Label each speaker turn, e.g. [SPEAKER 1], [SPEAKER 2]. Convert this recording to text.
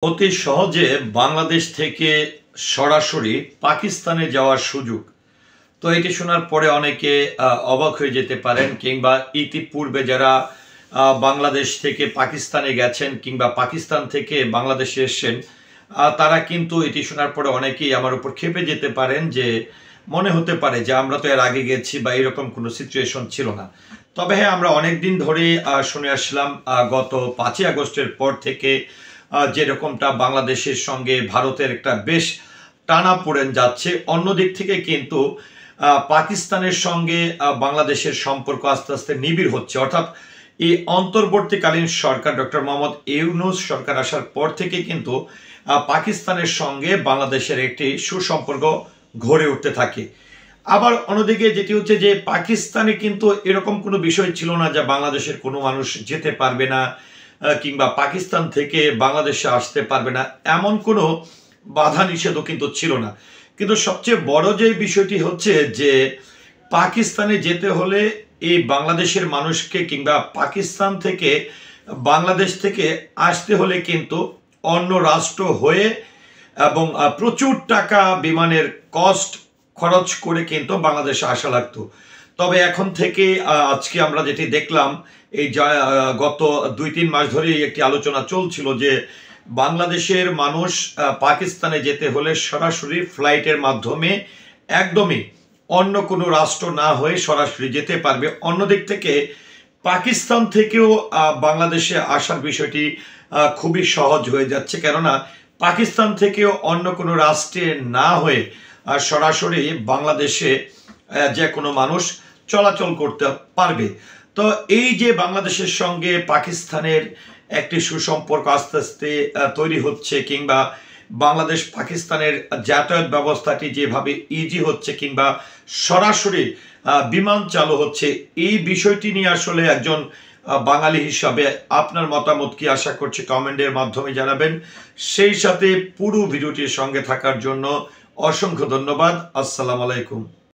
[SPEAKER 1] অতি সহজে বাংলাদেশ থেকে সরাসরি পাকিস্তানে যাওয়ার সুযোগ। তো এটি শোনার পরে অনেকে অবাক হয়ে যেতে পারেন, কিংবা ইতিপূর্বে যারা বাংলাদেশ থেকে পাকিস্তানে গেছেন কিংবা পাকিস্তান থেকে বাংলাদেশে এসেছেন, তারা কিন্তু এটি শোনার পরে অনেকেই আমার উপর ক্ষেপে যেতে পারেন যে মনে হতে পারে যে আমরা তো এর আগে গেছি বা এরকম কোনো সিচুয়েশন ছিল না। তবে হ্যাঁ, আমরা অনেক দিন ধরে শুনে আসলাম গত 5ই আগস্টের পর থেকে যেরকমটা বাংলাদেশের সঙ্গে ভারতের একটা বেশ টানাপোড়েন যাচ্ছে, অন্যদিক থেকে কিন্তু পাকিস্তানের সঙ্গে বাংলাদেশের সম্পর্ক আস্তে আস্তে নিবিড় হচ্ছে। অর্থাৎ এই অন্তর্বর্তীকালীন সরকার ডক্টর মোহাম্মদ ইউনূস সরকার আসার পর থেকে কিন্তু পাকিস্তানের সঙ্গে বাংলাদেশের একটি সুসম্পর্ক গড়ে উঠতে থাকে। আবার অন্যদিকে যেটি হচ্ছে যে পাকিস্তানে কিন্তু এরকম কোনো বিষয় ছিল না যে বাংলাদেশের কোনো মানুষ যেতে পারবে না কিংবা পাকিস্তান থেকে বাংলাদেশে আসতে পারবে না, এমন কোনো বাধা নিষেধও কিন্তু ছিল না। কিন্তু সবচেয়ে বড় যে বিষয়টি হচ্ছে যে পাকিস্তানে যেতে হলে এই বাংলাদেশের মানুষকে কিংবা পাকিস্তান থেকে বাংলাদেশ থেকে আসতে হলে কিন্তু অন্য রাষ্ট্র হয়ে এবং প্রচুর টাকা বিমানের কস্ট খরচ করে কিন্তু বাংলাদেশে আসা লাগতো। তবে এখন থেকে আজকে আমরা যেটি দেখলাম, এই গত 2-3 মাস ধরেই একটি আলোচনা চলছিল যে বাংলাদেশের মানুষ পাকিস্তানে যেতে হলে সরাসরি ফ্লাইটের মাধ্যমে একদমই অন্য কোনো রাষ্ট্র না হয়ে সরাসরি যেতে পারবে। অন্যদিক থেকে পাকিস্তান থেকেও বাংলাদেশে আসার বিষয়টি খুবই সহজ হয়ে যাচ্ছে, কেননা পাকিস্তান থেকেও অন্য কোনো রাষ্ট্রে না হয়ে সরাসরি বাংলাদেশে যে কোনো মানুষ চলাচল করতে পারবে। তো এই যে বাংলাদেশের সঙ্গে পাকিস্তানের একটি সুসম্পর্ক আস্তে আস্তে তৈরি হচ্ছে, কিংবা বাংলাদেশ পাকিস্তানের যাতায়াত ব্যবস্থাটি যেভাবে ইজি হচ্ছে কিংবা সরাসরি বিমান চালু হচ্ছে, এই বিষয়টি নিয়ে আসলে একজন বাঙালি হিসাবে আপনার মতামত কি, আশা করছি কমেন্টের মাধ্যমে জানাবেন। সেই সাথে পুরো ভিডিওটির সঙ্গে থাকার জন্য অসংখ্য ধন্যবাদ। আসসালামু আলাইকুম।